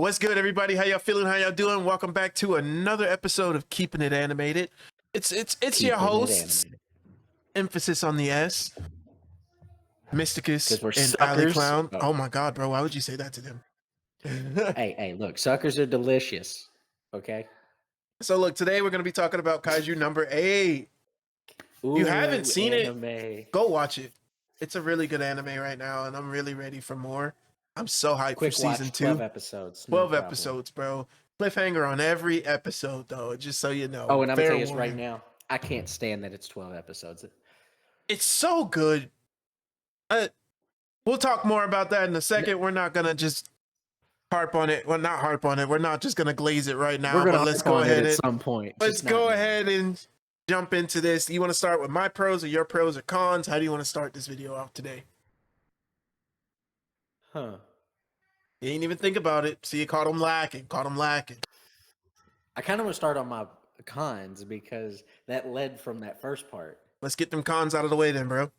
What's good, everybody? How y'all feeling? How y'all doing? Welcome back to another episode of Keeping It Animated. It's your hosts. Emphasis on the S. Mysticus we're and Alley suckers. Clown. Oh my God, bro! Why would you say that to them? Hey, look, suckers are delicious. Okay. So look, today we're gonna be talking about Kaiju number 8. If you haven't seen it, go watch it. It's a really good anime right now, and I'm really ready for more. I'm so hyped for season 2. 12 episodes. 12 episodes, bro. Cliffhanger on every episode, though, just so you know. Oh, and I'm going to tell you this right now. I can't stand that it's 12 episodes. It's so good. We'll talk more about that in a second. We're not going to just harp on it. Well, not harp on it. We're not just going to glaze it right now. But let's go ahead at some point. Let's go ahead and jump into this. You want to start with my pros or your pros or cons? How do you want to start this video off today? Huh. You ain't even think about it. See, you caught him lacking. I kind of want to start on my cons because that led from that first part. Let's get them cons out of the way then, bro.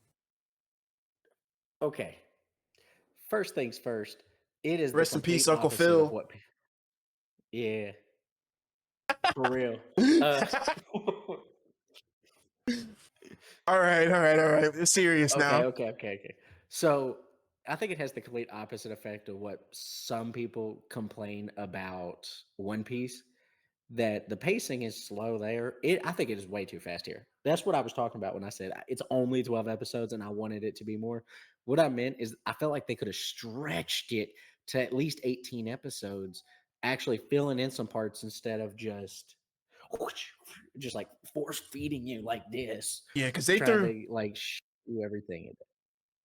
Okay. First things first. It is rest in peace, Uncle Phil. Yeah. For real. All right. It's serious now. Okay. So I think it has the complete opposite effect of what some people complain about One Piece, that the pacing is slow there. I think it is way too fast here. That's what I was talking about when I said it's only 12 episodes and I wanted it to be more. What I meant is I felt like they could have stretched it to at least 18 episodes, actually filling in some parts instead of just like force feeding you like this. Yeah, because they threw everything.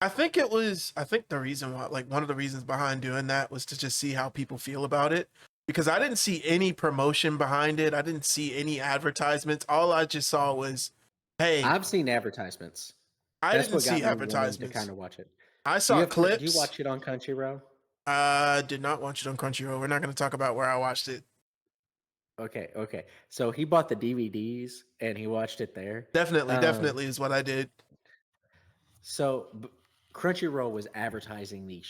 I think the reason why, like one of the reasons behind doing that was to just see how people feel about it. Because I didn't see any promotion behind it. I didn't see any advertisements. All I just saw was, hey. I've seen advertisements. I didn't see advertisements. To kind of watch it. I saw clips. Do you watch it on Crunchyroll? Did not watch it on Crunchyroll. We're not going to talk about where I watched it. Okay. So he bought the DVDs and he watched it there. Definitely is what I did. So Crunchyroll was advertising the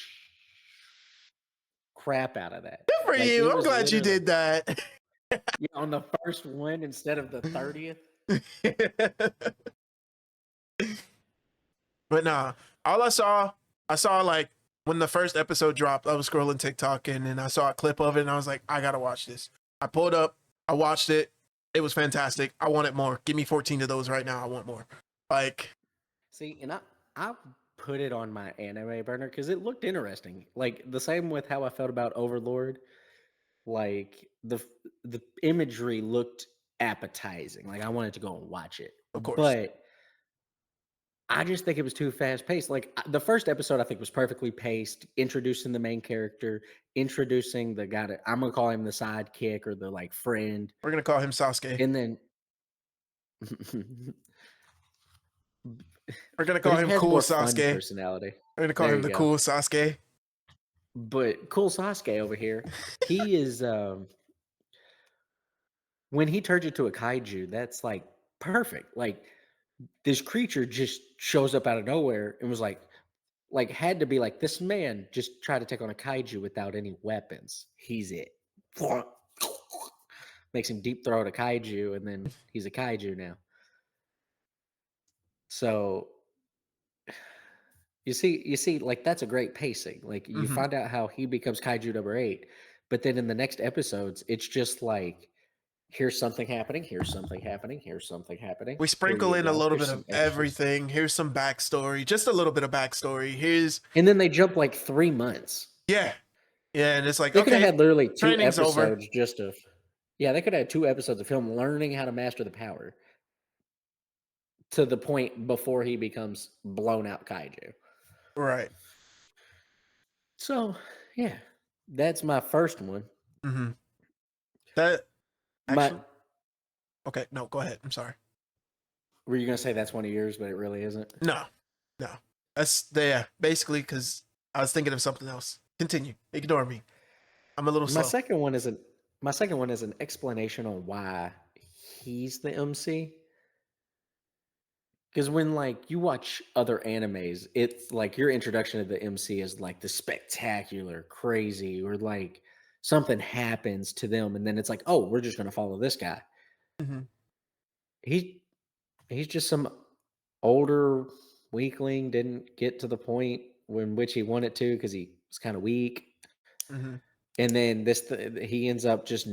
crap out of that. Good for you. I'm glad you did that. Yeah, on the first one instead of the 30th. But nah, all I saw like when the first episode dropped, I was scrolling TikTok and I saw a clip of it and I was like, I gotta watch this. I pulled up, I watched it. It was fantastic. I wanted more. Give me 14 of those right now. I want more. Like, see, and I put it on my anime burner because it looked interesting. Like the same with how I felt about Overlord. Like the imagery looked appetizing. Like I wanted to go and watch it. Of course. But I just think it was too fast paced. Like the first episode I think was perfectly paced, introducing the main character, introducing the guy that I'm gonna call him the sidekick or the like friend. We're gonna call him Sasuke. And then we're gonna call him Cool Sasuke. Personality. We're gonna call him the Cool Sasuke. But Cool Sasuke over here, he is when he turns into a kaiju, that's like perfect. Like this creature just shows up out of nowhere and was like had to be like, this man just tried to take on a kaiju without any weapons. He's it. Makes him deep throat a kaiju, and then he's a kaiju now. So you see, like that's a great pacing. Like you find out how he becomes kaiju number 8, but then in the next episodes, it's just like, here's something happening, here's something happening, here's soming happening. We sprinkle in a little bit of everything. Here's some backstory, just a little bit of backstory. And then they jump like 3 months. Yeah, and it's like they could have had literally 2 episodes over. they could have had 2 episodes of him learning how to master the power to the point before he becomes blown out kaiju. Right. So yeah, that's my first one. Okay, no, go ahead. I'm sorry. Were you gonna say that's one of yours, but it really isn't? No. That's basically because I was thinking of something else. Continue. Ignore me. I'm a little slow. My second one is an explanation on why he's the MC. Because when like you watch other animes, it's like your introduction to the MC is like the spectacular, crazy, or like something happens to them, and then it's like, oh, we're just going to follow this guy. Hmm. He he's just some older weakling. Didn't get to the point when which he wanted to because he was kind of weak, Hmm. and then he ends up just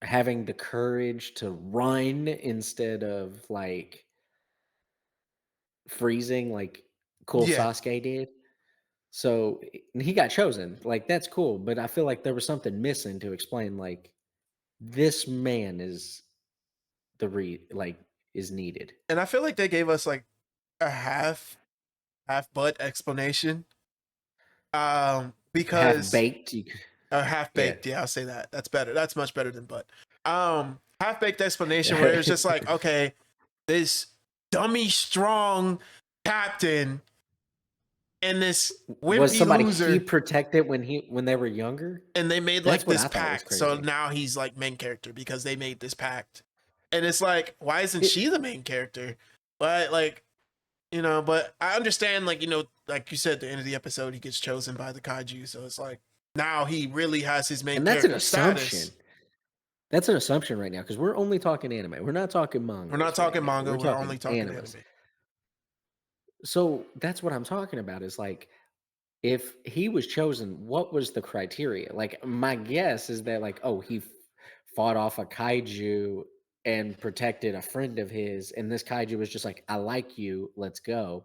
having the courage to run instead of like freezing, like cool Yeah, Sasuke did. So he got chosen. Like that's cool, but I feel like there was something missing to explain. Like this man is like is needed. and I feel like they gave us like a half butt explanation. Half Because baked. half Yeah. baked. Yeah, I'll say that. That's better. That's much better than butt. Half baked explanation where it's just like, okay, this dummy strong captain and this Was wimpy somebody he loser, protected when they were younger? and they made That's like what this I thought was pact. So crazy. now he's like main character because they made this pact. And it's like, why isn't It, she the main character? But like, but I understand, like, like you said, at the end of the episode, he gets chosen by the Kaiju. So it's like now he really has his main and that's an character assumption. status. That's an assumption right now because we're only talking anime. We're not talking We're not mangas right talking now. manga, We're we're talking only talking animes. anime. So that's what I'm talking about. Is like if he was chosen, what was the criteria? Like my guess is that like, oh, he fought off a kaiju and protected a friend of his, and this kaiju was just like, I like you, let's go.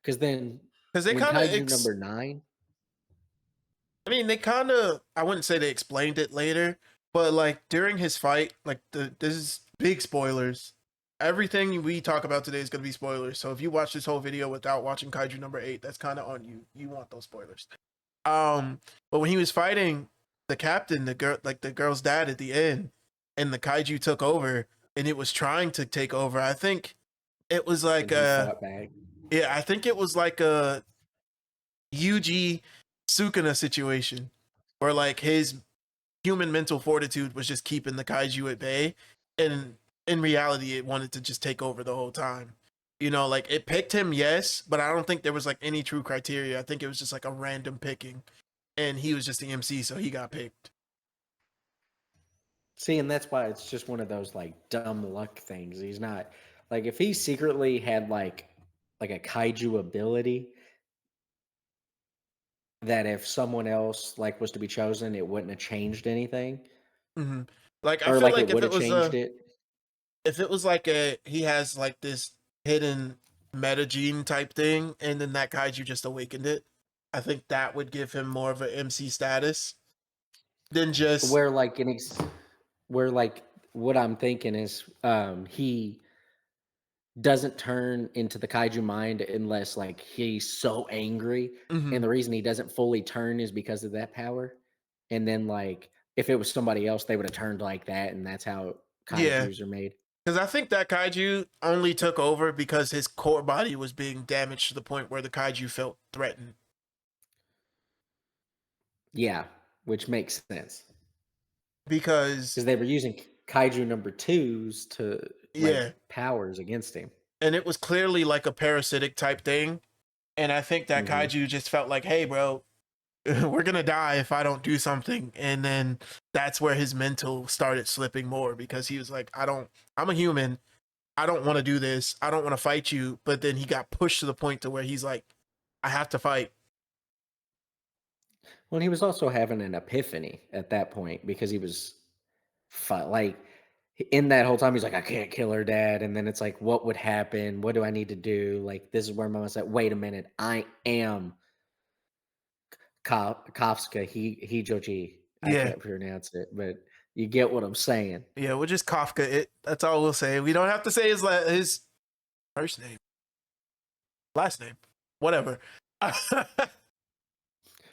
Because then Because they when kind of, kaiju number 9, I mean, they kind of, I wouldn't say they explained it later, but like during his fight, like this is big spoilers. Everything we talk about today is going to be spoilers. So if you watch this whole video without watching Kaiju number 8, that's kind of on you. You want those spoilers. But when he was fighting the captain, the girl's dad at the end, and the Kaiju took over, and it was trying to take over. I think it was like and he fought back. yeah, I think it was like a Yuji Sukuna situation where like his human mental fortitude was just keeping the kaiju at bay, and in reality it wanted to just take over the whole time. Like it picked him, yes, but I don't think there was like any true criteria. I think it was just like a random picking, and he was just the MC, so he got picked. See, and that's why it's just one of those like dumb luck things. He's not like if he secretly had like a kaiju ability that if someone else like was to be chosen, it wouldn't have changed anything, Hmm. Like I or feel like it like would have changed it. if it was like he has like this hidden meta gene type thing, and then that kaiju just awakened it, I think that would give him more of an MC status than just. Where like where like what I'm thinking is he doesn't turn into the kaiju mind unless like he's so angry, Mhm. and the reason he doesn't fully turn is because of that power. And then like if it was somebody else, they would have turned like that, and that's how Yeah, kaijus are made. because I think that kaiju only took over because his core body was being damaged to the point where the kaiju felt threatened. Yeah, which makes sense Because because they were using kaiju number 2s to yeah, like powers against him. and it was clearly like a parasitic type thing, and I think that Hmm. kaiju just felt like, hey, bro, we're gonna die if I don't do something, and then that's where his mental started slipping more because he was like, I'm a human. I don't want to do this. I don't want to fight you. But then he got pushed to the point to where he's like, I have to fight. Well, he was also having an epiphany at that point because he was like in that whole time he's like, I can't kill her dad, and then it's like, what would happen? What do I need to do? Like this is where mama said, wait a minute, I am Kafka Hijoji. I Yeah. can't pronounce it, but you get what I'm saying. Yeah, we'll just Kafka it. That's all we'll say. We don't have to say his first name, last name, whatever.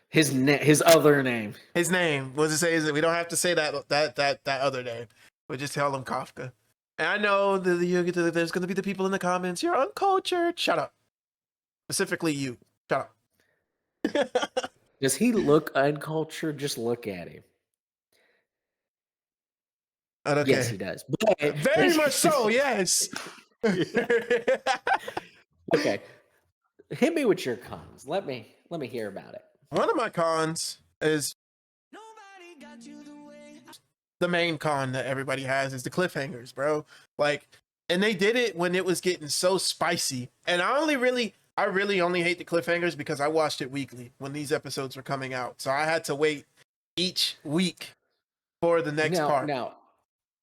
His other name. His name. We'll just say we don't have to say that other name. We'll just tell him Kafka. And I know that there's going to be the people in the comments. You're uncultured. Shut up. Specifically, you. Shut up. Does he look uncultured? Just look at him. Yes, Okay. he does. But Very much so. Yes. okay, hit me with your cons. Let me hear about it. One of my cons is The main con that everybody has is the cliffhangers, bro. Like, and they did it when it was getting so spicy. And I really only hate the cliffhangers because I watched it weekly when these episodes were coming out. So I had to wait each week for the next part. Now,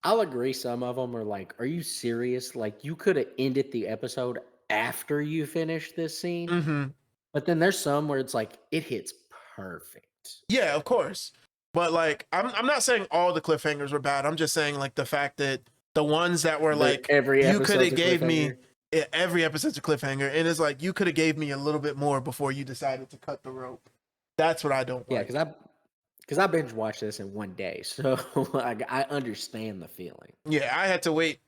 I'll agree. Some of them are like, "Are you serious? Like, you could have ended the episode after you finished this scene." Mm-hmm. But then there's some where it's like it hits perfect. Yeah, of course. But like, I'm not saying all the cliffhangers were bad. I'm just saying like the fact that the ones that were like Every you could episode's have a gave me cliffhanger. every episode's a cliffhanger, and it's like you could have gave me a little bit more before you decided to cut the rope. That's what I don't Yeah, like. because I binge watched this in one day, so I understand the feeling. Yeah, I had to wait.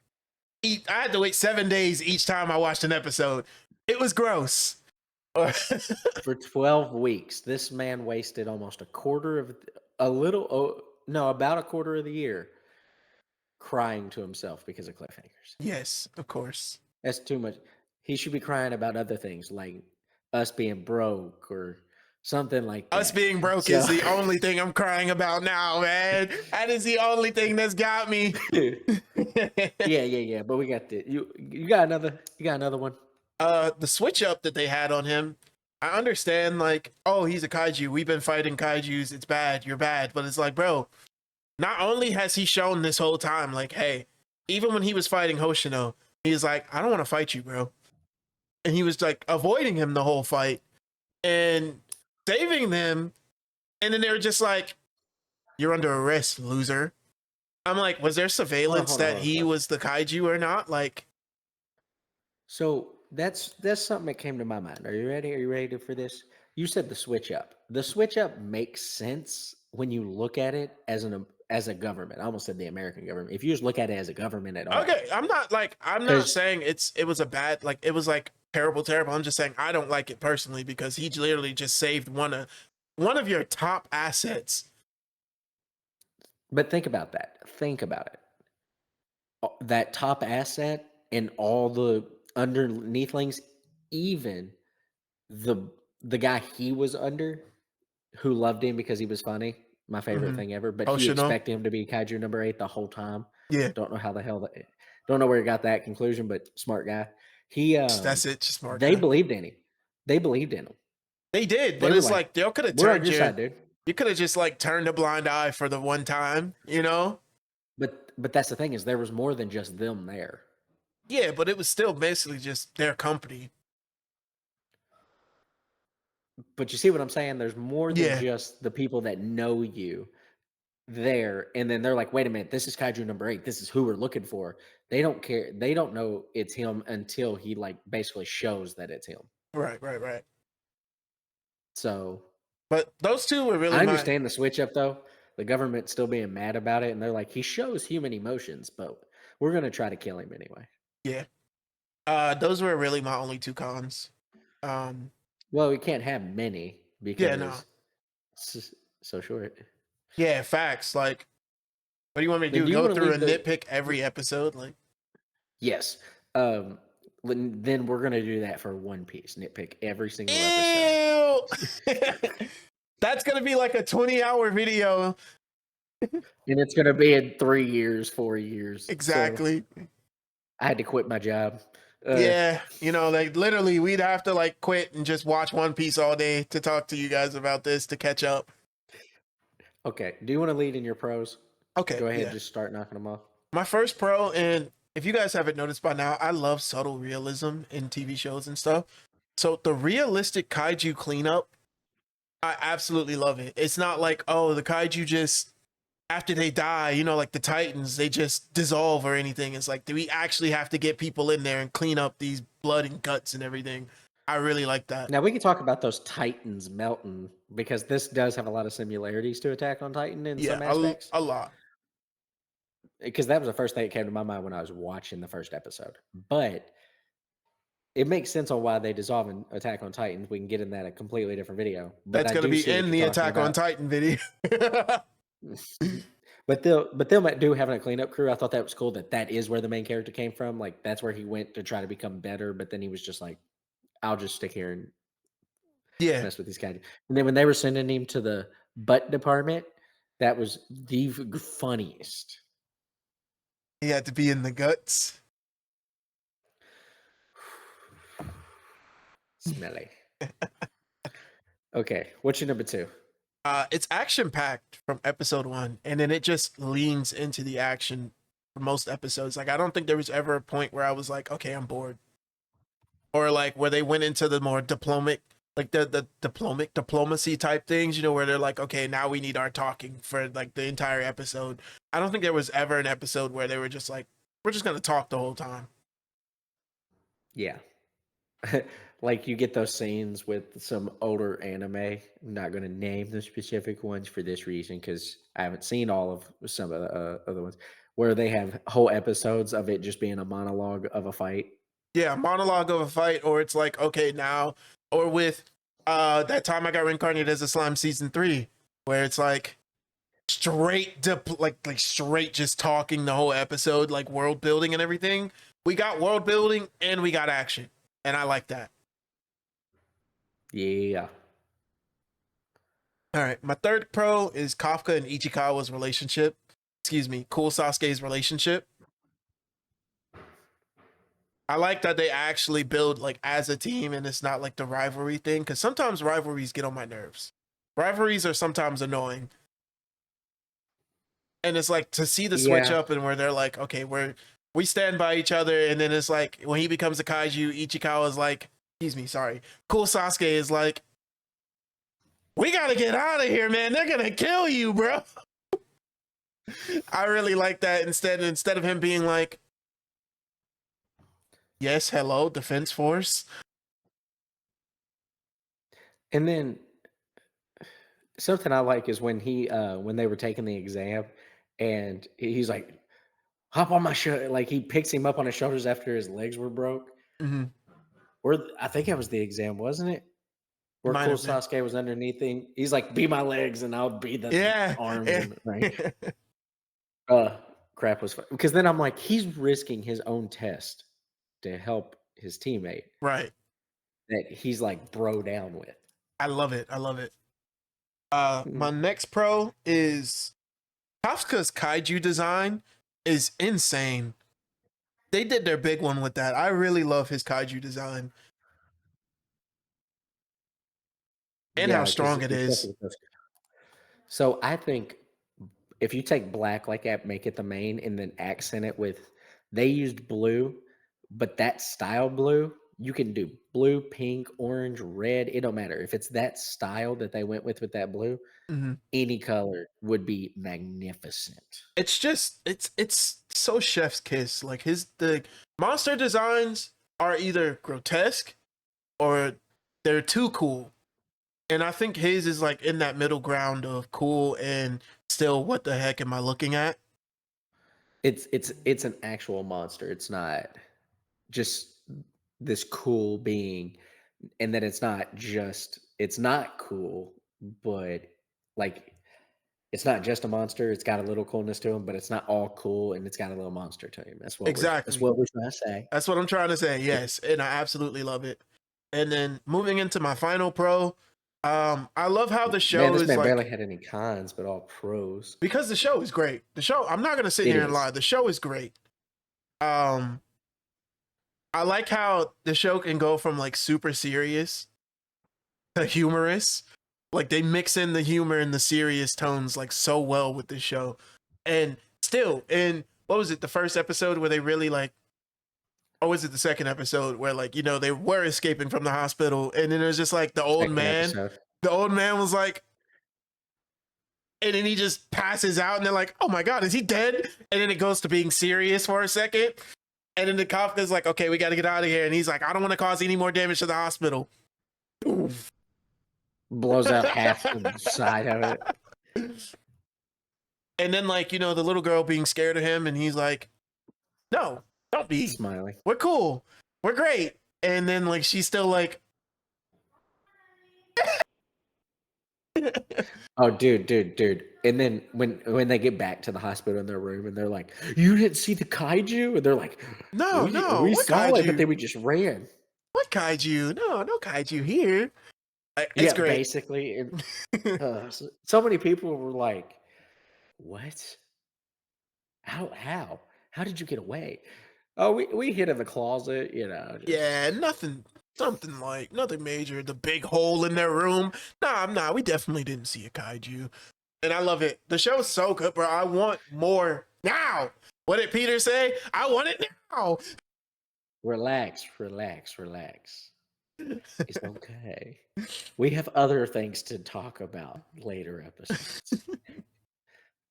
I had to wait 7 days each time I watched an episode. It was gross. For 12 weeks, this man wasted almost about a quarter of the year crying to himself because of cliffhangers. Yes, of course. That's too much. He should be crying about other things like us being broke or something like that. Us being broke is the only thing I'm crying about now, man. That is the only thing that's got me. Yeah. But we got you got another one. The switch up that they had on him, I understand, like, oh, he's a kaiju. We've been fighting kaijus. It's bad. You're bad. But it's like, bro, not only has he shown this whole time, like, hey, even when he was fighting Hoshino, he's like, I don't want to fight you, bro. And he was like avoiding him the whole fight and saving them. And then they were just like, you're under arrest, loser. I'm like, was there surveillance that he was the kaiju or not? Like, so that's something that came to my mind. Are you ready? Are you ready for this? You said the switch up. The switch up makes sense when you look at it as a government. I almost said the American government. If you just look at it as a government at all. Okay, I'm not saying it was a bad, like, it was like terrible. I'm just saying I don't like it personally because he literally just saved one of your top assets. But think about that. Think about it. That top asset and all the underneathlings, even the guy he was under, who loved him because he was funny, my favorite thing ever. But he expected him to be Kaiju number 8 the whole time. Yeah, don't know how the hell don't know where he got that conclusion, but smart guy. He that's it. Just smart. They believed in him. They believed in him. They did, but it's like they could have turned your side, dude. You could have just like turned a blind eye for the one time, you know. But that's the thing, is there was more than just them there. Yeah, but it was still basically just their company. But you see what I'm saying? There's more than just the people that know you there, and then they're like, wait a minute, this is Kaiju number 8. This is who we're looking for. They don't care. They don't know it's him until he like basically shows that it's him. Right. So, but those two were really. I understand the switch up though. The government still being mad about it, and they're like, he shows human emotions, but we're gonna try to kill him anyway. Yeah. Those were really my only two cons. Well, we can't have many because it's so short. Yeah, facts. Like, what do you want me to do? Go through and nitpick every episode? Like, yes. Then we're gonna do that for One Piece. Nitpick every single episode. That's gonna be like a 20-hour video. And it's gonna be in 3 years, 4 years. Exactly. So I had to quit my job. Yeah, like literally we'd have to like quit and just watch One Piece all day to talk to you guys about this to catch up. Okay. Do you want to lead in your pros? Okay. Go ahead, just start knocking them off. My first pro, and if you guys haven't noticed by now, I love subtle realism in TV shows and stuff. So the realistic kaiju cleanup, I absolutely love it. It's not like, oh, the kaiju just, after they die, like the Titans, they just dissolve or anything. It's like, do we actually have to get people in there and clean up these blood and guts and everything? I really like that. Now we can talk about those Titans melting, because this does have a lot of similarities to Attack on Titan in some aspects. A lot. Because that was the first thing that came to my mind when I was watching the first episode. But it makes sense on why they dissolve in Attack on Titans. We can get in that a completely different video. But that's going to be in the Attack on Titan video. But they'll do having a cleanup crew. I thought that was cool. That is where the main character came from. Like, that's where he went to try to become better. But then he was just like, I'll just stick here and mess with these guys. And then when they were sending him to the butt department, That was the funniest. He had to be in the guts. Smelly. Okay, what's your number 2? It's action packed from episode 1, and then it just leans into the action for most episodes. Like I don't think there was ever a point where I was like, okay, I'm bored, or like where they went into the more diplomatic, like the diplomacy type things. You know, where they're like, okay, now we need our talking for like the entire episode. I don't think there was ever an episode where they were just like, we're just gonna talk the whole time. Yeah. Like you get those scenes with some older anime. I'm not going to name the specific ones for this reason because I haven't seen all of some of the other ones where they have whole episodes of it just being a monologue of a fight. Yeah, monologue of a fight, or it's like, okay, now, or with that time I got reincarnated as a slime season 3, where it's like straight like straight just talking the whole episode, like world building and everything. We got world building and we got action, and I like that. Yeah. All right, my third pro is Kafka and Ichikawa's relationship. Excuse me, Cool Sasuke's relationship. I like that they actually build like as a team and it's not like the rivalry thing, because sometimes rivalries get on my nerves. Rivalries are sometimes annoying. And it's like to see the switch Yeah. up and where they're like, okay, we stand by each other, and then it's like when he becomes a kaiju, Ichikawa is like, excuse me, sorry. Cool Sasuke is like, we gotta get out of here, man. They're gonna kill you, bro. I really like that instead of him being like, yes, hello, Defense Force. And then something I like is when they were taking the exam and he's like, hop on my shoulder. Like he picks him up on his shoulders after his legs were broke. Mm-hmm. Or I think that was the exam, wasn't it? Where Might Cool have been. Sasuke was underneath him. He's like, be my legs and I'll be the Yeah. arms Yeah. and right. Crap was fun. Because then I'm like, he's risking his own test to help his teammate Right. that he's like bro down with. I love it. I love it. Mm. My next pro is Kafka's kaiju design is insane. They did their big one with that. I really love his kaiju design and how Yeah, because strong it is. so I think if you take black like that, make it the main, and then accent it with they used blue, but that style blue, you can do blue, pink, orange, red. It don't matter. If it's that style that they went with that blue, Mm-hmm. any color would be magnificent. It's just it's so chef's kiss. Like the monster designs are either grotesque or they're too cool. And I think his is like in that middle ground of cool and still what the heck am I looking at? It's an actual monster. It's not just this cool being, and then it's not cool, but like it's not just a monster. It's got a little coolness to him, but it's not all cool, and it's got a little monster to him. That's Exactly. what we're trying to say. That's what I'm trying to say. Yes, and I absolutely love it. And then moving into my final pro, I love how the Man, show this is man barely like, had any cons, but all pros. because the show is great. The show, I'm not gonna sit It here and is. lie. The show is great. Um, I like how the show can go from like super serious to humorous. Like they mix in the humor and the serious tones like so well with this show. And still, in what was it, the first episode where they really like, or was it the second episode where like, you know, they were escaping from the hospital, and then there's just like the old Second man. episode. The old man was like, and then he just passes out, and they're like, "Oh my god, is he dead?" And then it goes to being serious for a second, and then the cop is like, "Okay, we got to get out of here," and he's like, "I don't want to cause any more damage to the hospital." Oof. Blows out half the side of it. And then like, you know, the little girl being scared of him, and he's like, "No, don't be. Smiling. We're cool. We're great." And then like she's still like, Oh, dude. And then when they get back to the hospital in their room and they're like, "You didn't see the kaiju?" And they're like, "No, "We no, we what saw it, but kaiju? then we just ran." What kaiju? No, no kaiju here." It's Yeah, great. basically. And so many people were like, What? How did you get away? Oh, we hid in the closet, Yeah, just nothing major. The big hole in their room. Nah, we definitely didn't see a kaiju. And I love it. The show's so good, bro. I want more now. What did Peter say? I want it now. relax, relax, relax. It's okay. We have other things to talk about later episodes.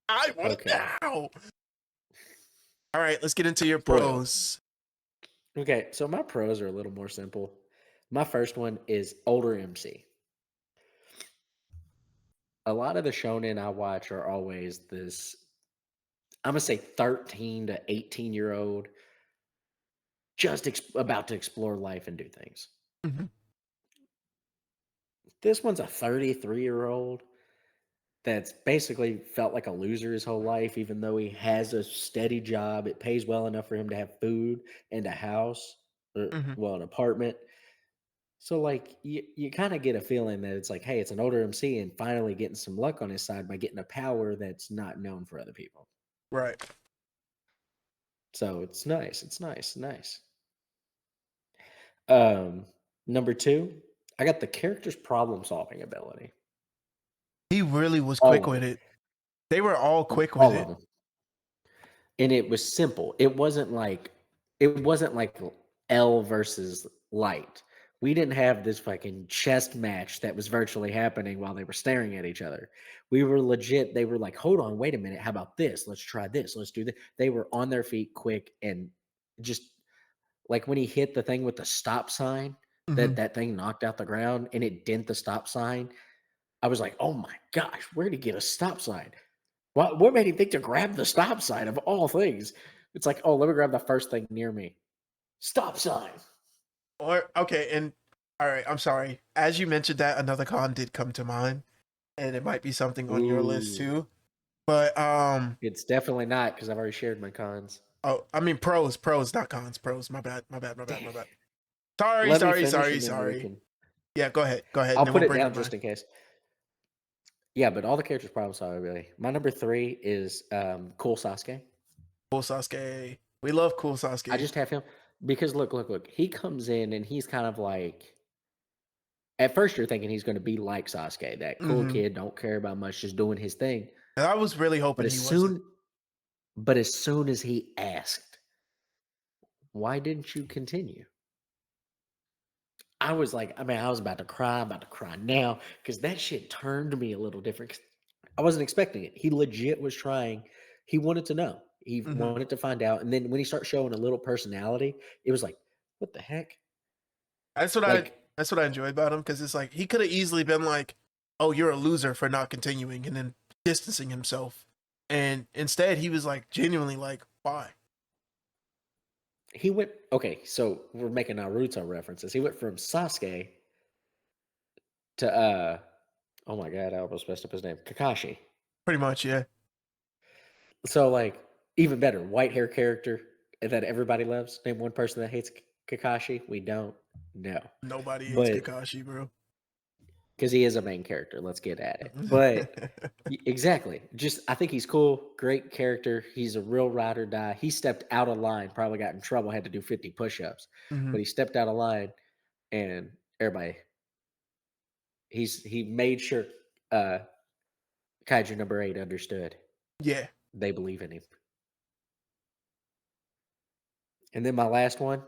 I want it Okay. now. All right, let's get into your So, pros. okay, so my pros are a little more simple. My first one is older MC. A lot of the shonen I watch are always this, I'm gonna say 13 to 18-year-old, just about to explore life and do things. Mhm. This one's a 33-year-old that's basically felt like a loser his whole life, even though he has a steady job. It pays well enough for him to have food and a house, or, Mhm. well, an apartment. So, like, you kind of get a feeling that it's like, hey, it's an older MC and finally getting some luck on his side by getting a power that's not known for other people. Right. So it's nice. It's nice. Nice. Um, Number two, I got the character's problem solving ability. He really was All quick of with it. it. They were all quick with All of it. them. And it was simple. It wasn't like L versus light. We didn't have this fucking chest match that was virtually happening while they were staring at each other. We were legit. They were like, hold on, wait a minute. How about this? Let's try this. Let's do this. They were on their feet quick and just like when he hit the thing with the stop sign, Mhm. that thing knocked out the ground and it dent the stop sign. I was like, oh my gosh, where'd he get a stop sign? What made him think to grab the stop sign of all things? It's like, oh, let me grab the first thing near me. Stop sign. Or okay, and all right, I'm sorry. As you mentioned that, another con did come to mind, and it might be something on your list Ooh. too. But It's definitely not because I've already shared my cons. oh, I mean pros, not cons. Pros. Damn My bad. it. Sorry, Let me sorry, finish sorry, and then we sorry. can. Yeah, go ahead, I'll and then put we'll it bring up down mine. just in case. Yeah, but all the characters problem solving ability. My number three is Cool Sasuke. Cool Sasuke. We love Cool I Sasuke. just have him because look. He comes in and he's kind of like at first you're thinking he's going to be like Sasuke, that cool Hmm. kid, don't care about much, just doing his thing. And I was really But hoping he as wasn't. soon but as soon as he asked, "Why didn't you continue?" I was like, I mean, I was about to cry, I'm about to cry now because that shit turned me a little different. 'Cause I wasn't expecting it. He legit was trying. He wanted to know. He Hmm. wanted to find out. And then when he started showing a little personality, it was like, what the heck? That's what I Like that's what I enjoyed about him because it's like he could have easily been like, "Oh, you're a loser for not continuing," and then distancing himself. And instead, he was like genuinely like, "Why?" he went okay, so we're making Naruto references. He went from Sasuke to oh my god, I almost messed up his name. Kakashi. Pretty much, yeah. So like even better, white hair character that everybody loves. Name one person that hates Kakashi. We don't. No, Nobody hates but Kakashi, bro. because he is a main character, let's get at it. But exactly, just I think he's cool, great character. He's a real ride or die. He stepped out of line, probably got in trouble, had to do 50 push-ups, Hmm. but he stepped out of line, and everybody, he made sure uh Kaiju number 8 understood. Yeah. They believe in him. And then my last one,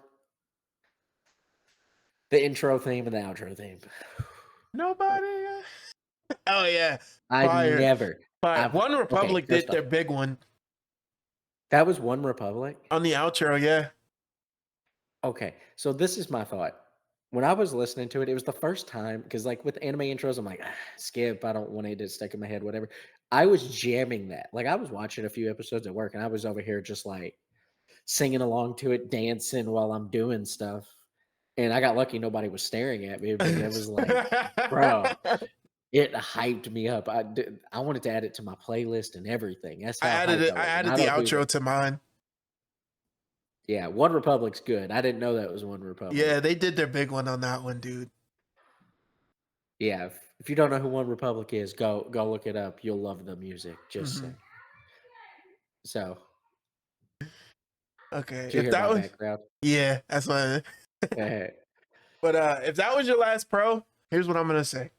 the intro theme and the outro theme. Nobody. Oh yeah, I fire, never. fire. I've One okay. Republic First did off, their big one that was One Republic. on the outro. Yeah. Okay, so this is my thought. When I was listening to it, it was the first time because, like, with anime intros, I'm like, "Ah, skip. I don't want it to stick in my head. Whatever." I was jamming that. Like, I was watching a few episodes at work, and I was over here just like singing along to it, dancing while I'm doing stuff. And I got lucky; nobody was staring at me, but it was like, bro, I it hyped me up. I wanted to add it to my playlist and everything. That's how added hyped it. I I was, and added I the don't do outro that. to mine. Yeah, One Republic's good. I didn't know that was One Yeah, Republic. they did their big one on that one, dude. Yeah, if you don't know who One Republic is, go look it up. You'll love the music. Just Hmm. saying. So, Okay, did you if hear that my was background? yeah, that's what. But if that was your last pro, here's what I'm gonna say.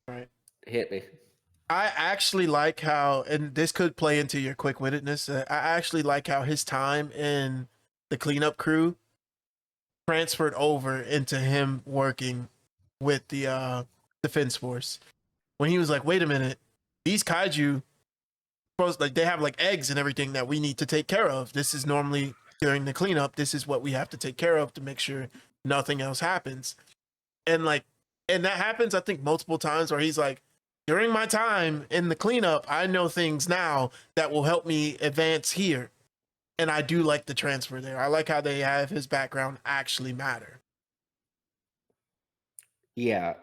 All right. Hit me. I actually like how, and this could play into your quick-wittedness. I actually like how his time in the cleanup crew transferred over into him working with the defense force. When he was like, "Wait a minute, these kaiju supposed like they have like eggs and everything that we need to take care of. This is normally during the cleanup. This is what we have to take care of to make sure nothing else happens." And like, and that happens, I think, multiple times where he's like, during my time in the cleanup, I know things now that will help me advance here. And I do like the transfer there. I like how they have his background actually matter. Yeah.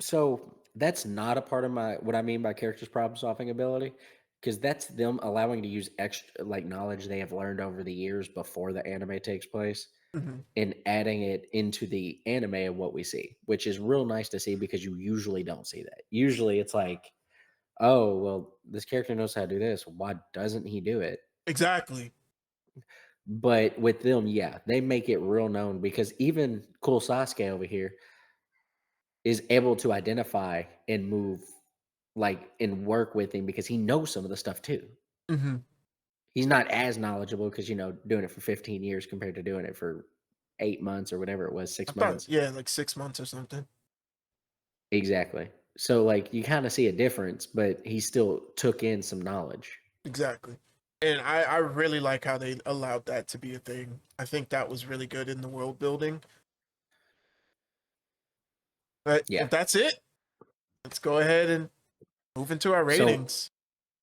So that's not a part of my what I mean by character's problem solving ability, because that's them allowing to use extra like knowledge they have learned over the years before the anime takes place Mm-hmm. and adding it into the anime of what we see, which is real nice to see because you usually don't see that. Usually it's like, oh, well, this character knows how to do this. Why doesn't he do it? Exactly. But with them, yeah, they make it real known because even cool Sasuke over here is able to identify and move like and work with him because he knows some of the stuff too. Mm-hmm. He's not as knowledgeable because doing it for 15 years compared to doing it for 8 months or whatever it was, I six thought, months. yeah, like 6 months or something. Exactly. So like you kind of see a difference, but he still took in some knowledge. Exactly. And I really like how they allowed that to be a thing. I think that was really good in the world building. But Yeah. if that's it, let's go ahead and move into our So ratings.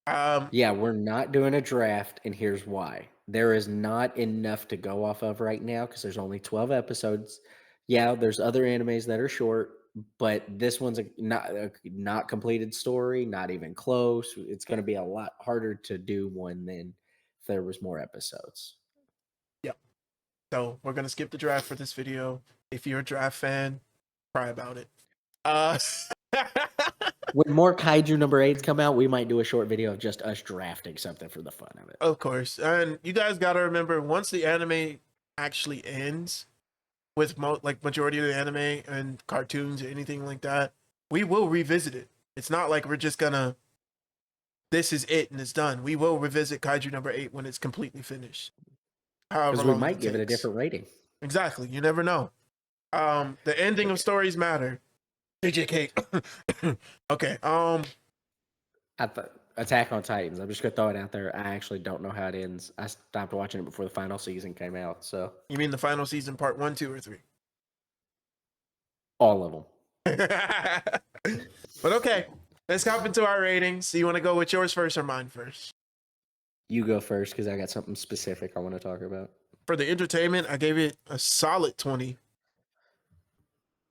Um, yeah, we're not doing a draft, and here's why. There is not enough to go off of right now because there's only 12 episodes. Yeah, there's other animes that are short, but this one's not completed story, not even close. It's going to be a lot harder to do one than if there was more episodes. yeah. So we're gonna skip the draft for this video. If you're a draft fan, cry about it. Uh, When more Kaiju number 8s come out, we might do a short video of just us drafting something for the fun of it. of course, and you guys gotta remember once the anime actually ends, with like majority of the anime and cartoons or anything like that, we will revisit it. It's not like we're just gonna this is it and it's done. We will revisit Kaiju number 8 when it's completely finished. However Because we long might that give it a takes. different rating. Exactly. You never know. The ending of Okay. stories matter. JJK. Okay. I thought Attack on Titans. I'm just gonna throw it out there. I actually don't know how it ends. I stopped watching it before the final season came out, so You mean the final season part 1, 2, or 3? all of them. But okay. Let's hop into our ratings. So you want to go with yours first or mine first? You go first because I got something specific I want to talk about. For the entertainment, I gave it a solid 20.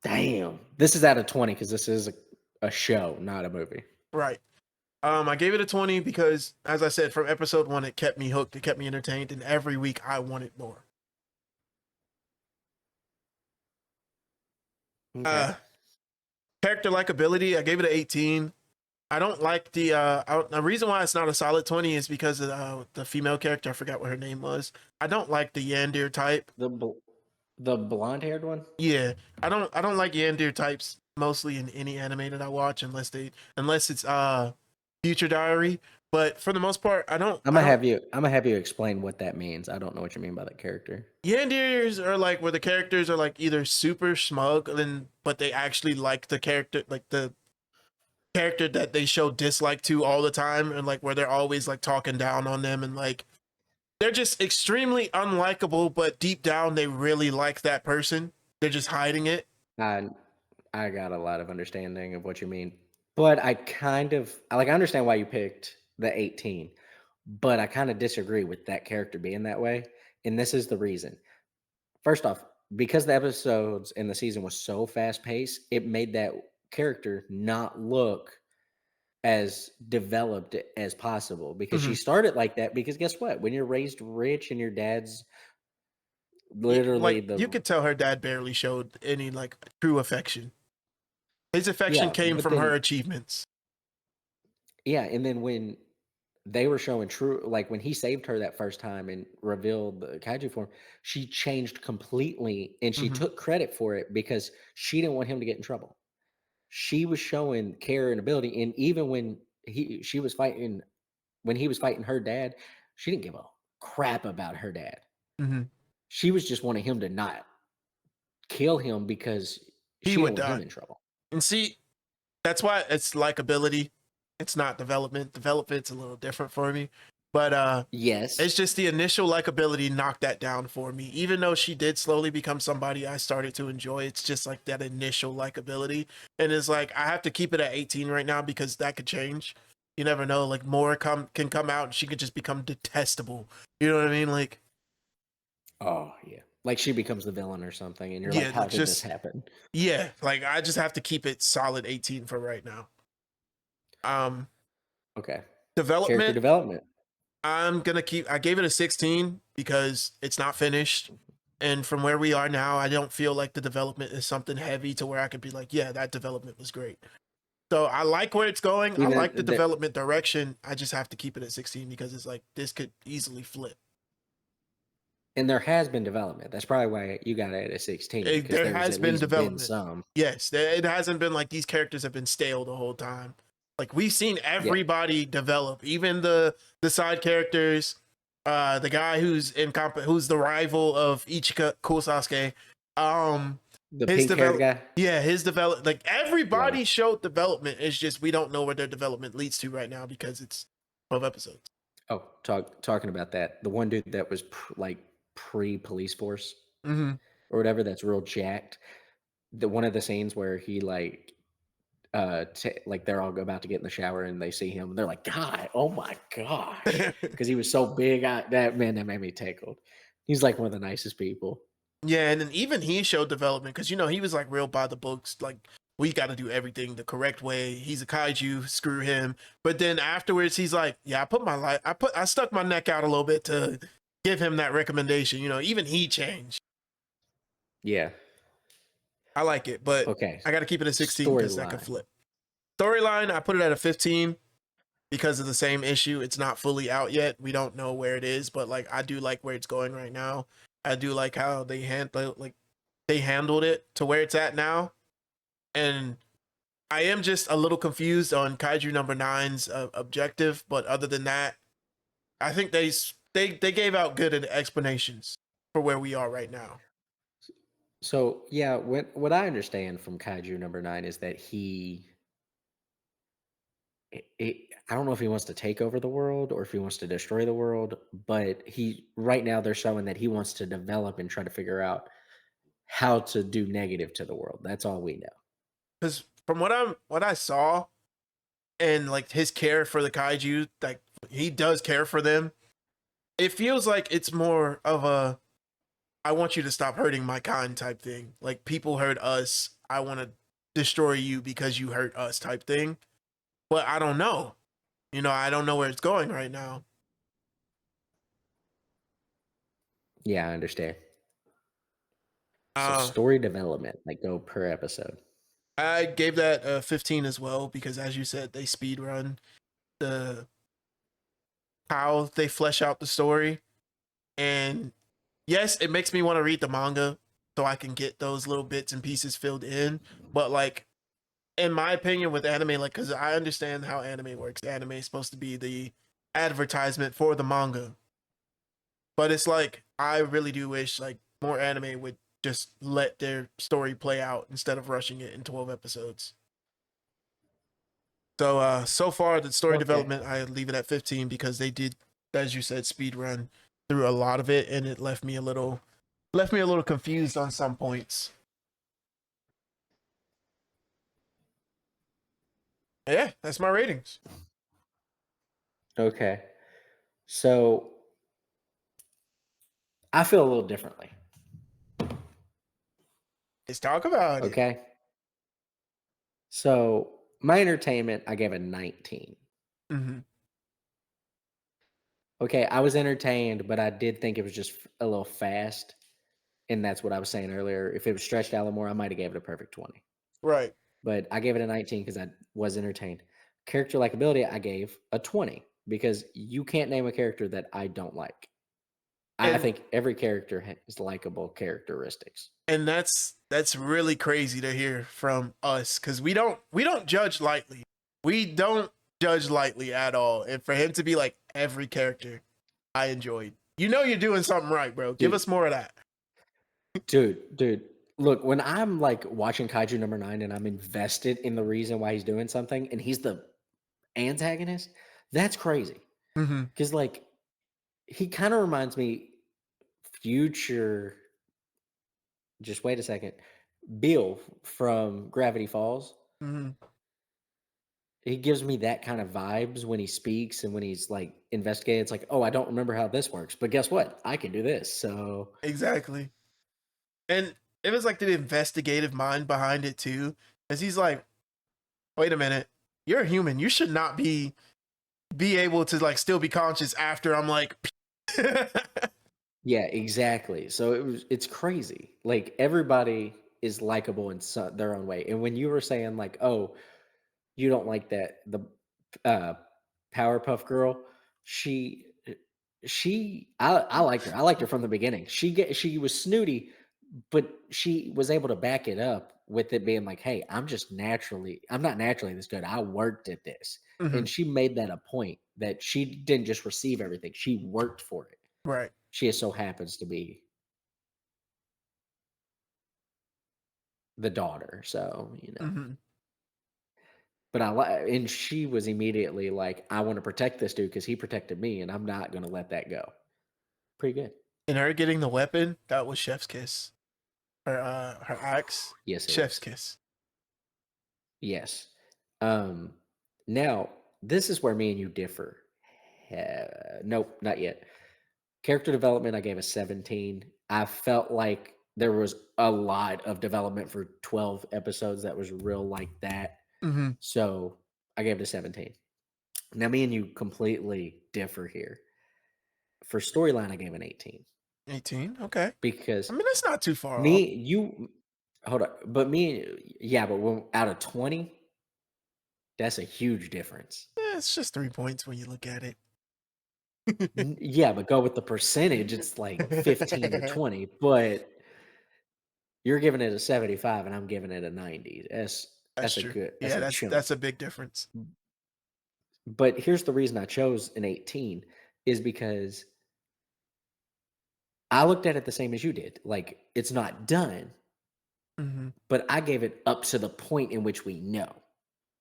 Damn, this is out of 20 because this is a show, not a movie. Right. I gave it a 20 because, as I said, from episode 1, it kept me hooked. It kept me entertained, and every week I wanted more. Okay. Uh, Character likability, I gave it an 18. I don't like the reason why it's not a solid 20 is because of the female character. I forgot what her name was. I don't like the Yandir type. The blonde haired one. Yeah, I don't like Yandir types mostly in any anime that I watch unless it's Future Diary. But for the most part, I'm I gonna don't have you. I'm gonna have you explain what that means. I don't know what you mean by that character. Yandirs are like where the characters are like either super smug and but they actually like the character, like the character that they show dislike to all the time, and like where they're always like talking down on them, and like they're just extremely unlikable, but deep down they really like that person. They're just hiding it. I I got a lot of understanding of what you mean, but I understand why you picked the 18, but I kind of disagree with that character being that way, and this is the reason. First off, because the episodes in the season was so fast paced, it made that character not look as developed as possible because she Mhm. started like that because guess what? When you're raised rich and your dad's literally Like the you could tell her dad barely showed any like true affection. His affection yeah, came but from her then achievements. yeah, and then when they were showing true, like when he saved her that first time and revealed the kaiju form, she changed completely and she Hmm. took credit for it because she didn't want him to get in trouble. She was showing care and ability, and even when he was fighting her dad, she didn't give a crap about her dad. Hmm. She was just wanting him to not kill him because He she didn't would want him die. in trouble. And see, that's why it's likability. It's not development. Development's a little different for me. But Yes. it's just the initial likability knocked that down for me. Even though she did slowly become somebody I started to enjoy, it's just like that initial likability. And it's like I have to keep it at 18 right now because that could change. You never know. Like more can come out and she could just become detestable. You know what I mean? Like, Oh yeah. Like she becomes the villain or something, and you're like, yeah, how like did this just happen? yeah, like I just have to keep it solid 18 for right now. Um Okay. Character Development, development. I gave it a 16 because it's not finished. And from where we are now, I don't feel like the development is something heavy to where I could be like, yeah, that development was great. So I like where it's going. I like the Even the development direction. I just have to keep it at 16 because it's like this could easily flip. and there has been development. That's probably why you got it at 16 because There there's has at been least been development. some. Yes, it hasn't been like these characters have been stale the whole time. Like we've seen Yeah. everybody develop, even the side characters. The guy who's the rival of Ichika Kurosasuke. The His pink haired develop guy. yeah, his develop like Yeah. everybody showed development. It's just we don't know where their development leads to right now because it's 12 episodes. Oh, talking about that. The one dude that was like pre police force Hmm. or whatever, that's real jacked. The one of the scenes where he like like they're all about to get in the shower and they see him and they're like, God, oh my gosh, because he was so big. That made me tickled. He's like one of the nicest people. Yeah, and then even he showed development because he was like real by the books. Like we got to do everything the correct way. He's a kaiju, screw him. But then afterwards, he's like, yeah, I stuck my neck out a little bit to give him that recommendation. Even he changed. Yeah. I like it, but Okay. I got to keep it at 16 because that could Storyline. flip. Storyline, I put it at a 15 because of the same issue. It's not fully out yet. We don't know where it is, but like I do like where it's going right now. I do like how they handled it to where it's at now. And I am just a little confused on Kaiju number 9's objective, but other than that, I think they gave out good explanations for where we are right now. So yeah, what I understand from Kaiju number 9 is that I don't know if he wants to take over the world or if he wants to destroy the world, but he right now they're showing that he wants to develop and try to figure out how to do negative to the world. That's all we know. Because from what I saw and like his care for the Kaiju, like he does care for them. It feels like it's more of a I want you to stop hurting my kind type thing. Like people hurt us, I want to destroy you because you hurt us type thing. But I don't know. I don't know where it's going right now. Yeah, I understand. So Uh, story development, like go per episode. I gave that a 15 as well because, as you said, they speed run the how they flesh out the story, and yes, it makes me want to read the manga so I can get those little bits and pieces filled in. But like, in my opinion, with anime, like, because I understand how anime works, anime is supposed to be the advertisement for the manga, but it's like I really do wish like more anime would just let their story play out instead of rushing it in 12 episodes. So far the story Okay. development I leave it at 15 because they did, as you said, speed run through a lot of it and it left me a little confused on some points. Yeah, that's my ratings. Okay. So I feel a little differently. Let's talk about it. Okay. So my entertainment, I gave a 19. Hmm. Okay, I was entertained, but I did think it was just a little fast. And that's what I was saying earlier. If it was stretched out a little more, I might have gave it a perfect 20. Right. But I gave it a 19 because I was entertained. Character likability, I gave a 20. because you can't name a character that I don't like. I And think every character has likable characteristics. and that's really crazy to hear from us because we don't judge lightly. We don't judge lightly at all. And for him to be like every character I enjoyed. You know you're doing something right, bro. Give Dude, us more of that. dude. Look, when I'm like watching Kaiju number 9 and I'm invested in the reason why he's doing something and he's the antagonist, that's crazy. Mm-hmm. Because like he kind of reminds me future, just wait a second, Bill from Gravity Falls. Mm-hmm. He gives me that kind of vibes when he speaks and when he's like investigating. It's like, oh, I don't remember how this works, but guess what? I can do this. So Exactly. And it was like the investigative mind behind it too. Because he's like, wait a minute, you're a human. You should not be able to like still be conscious after I'm like yeah, exactly. So it's crazy. Like everybody is likable in their own way. And when you were saying like, oh, you don't like that uh Powerpuff Girl, she I liked her. I liked her from the beginning. She was snooty, but she was able to back it up with it being like, hey, I'm not naturally this good. I worked at this. Mhm. And she made that a point that she didn't just receive everything. She worked for it. Right. She just so happens to be the daughter. So, Mm-hmm. but I like, and she was immediately like, I want to protect this dude because he protected me, and I'm not going to let that go. Pretty good. And her getting the weapon, that was Chef's kiss. Her axe, Yes, it Chef's was. kiss. Yes. Um, Now this is where me and you differ. Nope, not yet. Character development, I gave a 17. I felt like there was a lot of development for 12 episodes that was real like that. Mm-hmm. So I gave it a 17. Now, me and you completely differ here. For storyline, I gave an 18 18. Okay. because I mean, that's not too far off. hold on, but yeah, but when, out of 20, that's a huge difference. Yeah, it's just 3 points when you look at it. Yeah, but go with the percentage, it's like 15 to 20, but you're giving it a 75 and I'm giving it a 90. That's That's a true. good, that's Yeah, a that's chunk. a big difference. But here's the reason I chose an 18 is because I looked at it the same as you did. Like it's not done, Mm-hmm. but I gave it up to the point in which we know.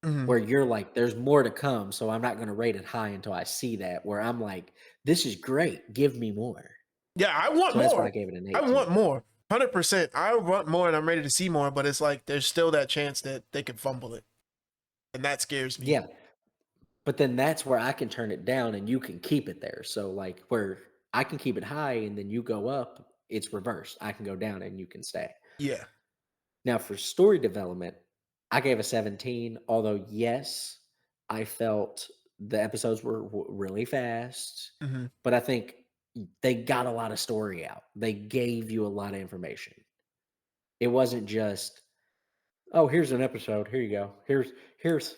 Mm-hmm. Where you're like, there's more to come, so I'm not going to rate it high until I see that. Where I'm like, this is great, give me more. Yeah, I want So that's why I more. gave it an I want 18. more. 100%. I want more and I'm ready to see more, but it's like there's still that chance that they could fumble it. And that scares me. Yeah, but then that's where I can turn it down and you can keep it there. So like where I can keep it high and then you go up, it's reversed. I can go down and you can stay. Yeah. Now for story development, I gave a 17. Although yes, I felt the episodes were really fast, Mm-hmm. but I think they got a lot of story out. They gave you a lot of information. It wasn't just, oh, here's an episode. Here you go. Here's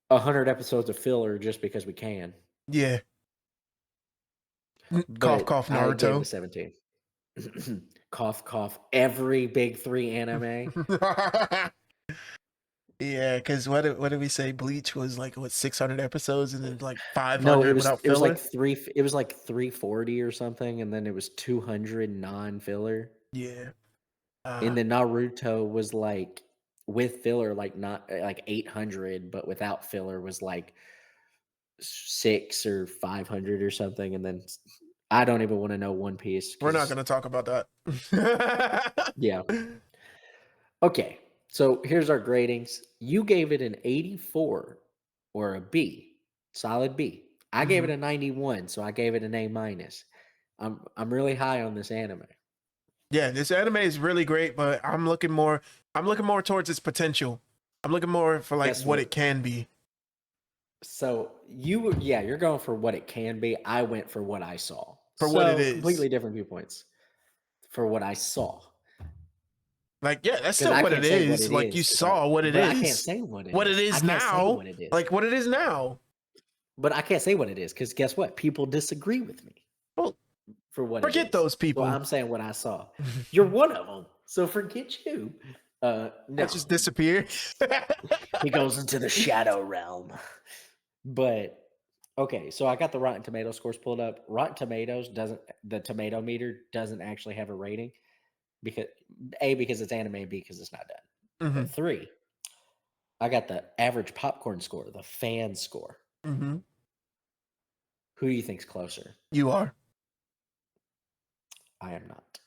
100 episodes of filler just because we can. Yeah. Cough, But cough, I gave it a Naruto. 17. Cough, cough. Every big three anime. Yeah, because what did we say? Bleach was like what 600 episodes and then like No, 500 without it was like filler. three. It was like 340 or something, and then it was 200 non-filler. Yeah. And then Naruto was like with filler, like not like 800, but without filler was like 600 or 500 or something. And then I don't even want to know One Piece We're not because gonna talk about that. yeah. Okay, so here's our gradings. You gave it an 84 or a B, solid B. I gave it Mhm. a 91, so I gave it an A minus. I'm really high on this anime. Yeah, this anime is really great, but I'm looking more. I'm looking more towards its potential. I'm looking more for like Guess what what? it can be. So you're going for what it can be. I went for what I saw. For what it So is. completely different viewpoints for what I saw. Like, yeah, that's Because still I what it can't say what is. it Like you is because I, saw what it but I can't is. say what it What it is. I is can't say now. what it is. Like what it is now. but I can't say what it is because guess what? People disagree with me Well, for what it forget is. those So people. I'm saying what I saw. You're one of them. So forget you. I No, just disappeared. he goes into the shadow realm. But okay, so I got the Rotten Tomato scores pulled up. Rotten Tomatoes doesn't the tomato meter doesn't actually have a rating because because it's anime, B because it's not done. Hmm. But 3, I got the average popcorn score, the fan score. Hmm. Who do you think's closer? You are. I am not.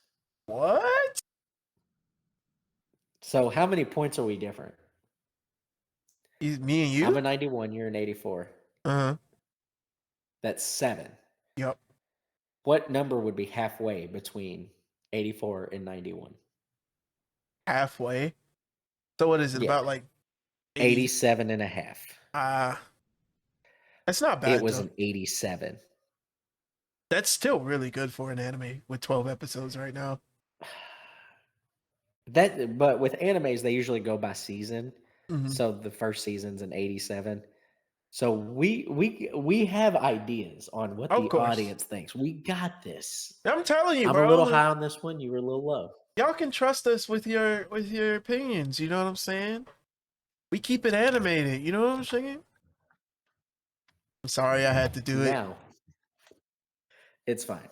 What? So how many points are we different? Me and I'm you? a 91, you're an 84. Uh-huh. That's 7. Yep. What number would be halfway between 84 and 91? Halfway. So what is it? Yeah, About like 80? 87 and a half. That's not It bad was though. an 87. That's still really good for an anime with 12 episodes right now. But with animes, they usually go by season. Hmm. So the first season's an 87. So we have ideas on what Of the course. audience thinks. We got this. I'm telling you, I'm a little bro. high on this one. You were a little low. Y'all can trust us with your opinions. You know what I'm saying? We keep it animated. You know what I'm saying? I'm sorry I had to do it. Now it's fine.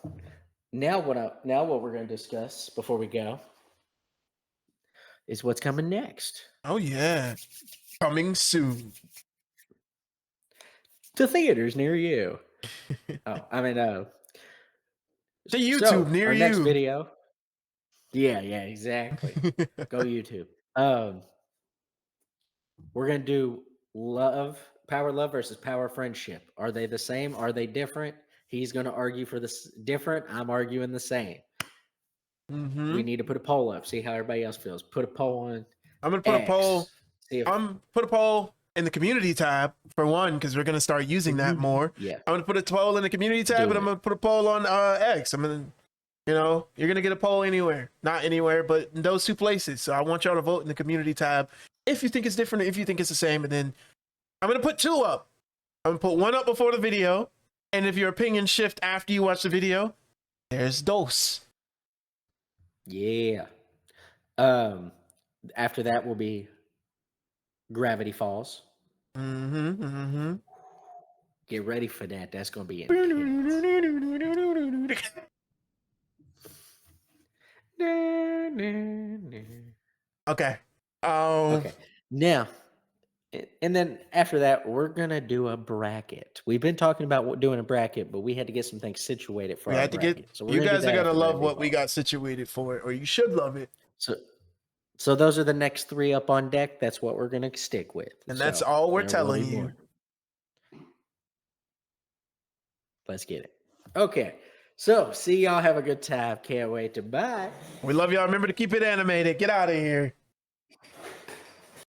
Now what we're going to discuss before we go is what's coming next Oh yeah, coming soon. to theaters near you. Oh, I mean, To so YouTube near our next you. video. Yeah, exactly. Go YouTube. We're gonna do power love versus power friendship. Are they the same? Are they different? He's gonna argue for this different. I'm arguing the same. Hmm. We need to put a poll up. See how everybody else feels. Put a poll on I'm gonna put a X. poll. See if Put a poll in the community tab for one because we're gonna start using that more. yeah, I'm gonna put a poll in the community tab do and I'm it. gonna put a poll on X. I'm gonna, you're gonna get a poll anywhere, not anywhere, but in those two places. So I want y'all to vote in the community tab if you think it's different, if you think it's the same, and then I'm gonna put 2 up. I'm gonna put 1 up before the video, and if your opinion shift after you watch the video, there's dose. Yeah. After that will be Gravity Falls. Mm-hmm. Mm-hmm. Get ready for that. That's gonna be intense. Okay. Okay. Now, and then after that, we're gonna do a bracket. We've been talking about doing a bracket, but we had to get some things situated for We our had to get. bracket. So we're You gonna do guys are that gonna after love Gravity what we Falls. got situated for it, or you should love it. So those are the next 3 up on deck. That's what we're gonna stick with. And that's So all we're there will telling be you. more. Let's get it. Okay. So see y'all. Have a good time. Can't wait to bye. We love y'all. Remember to keep it animated. Get out of here.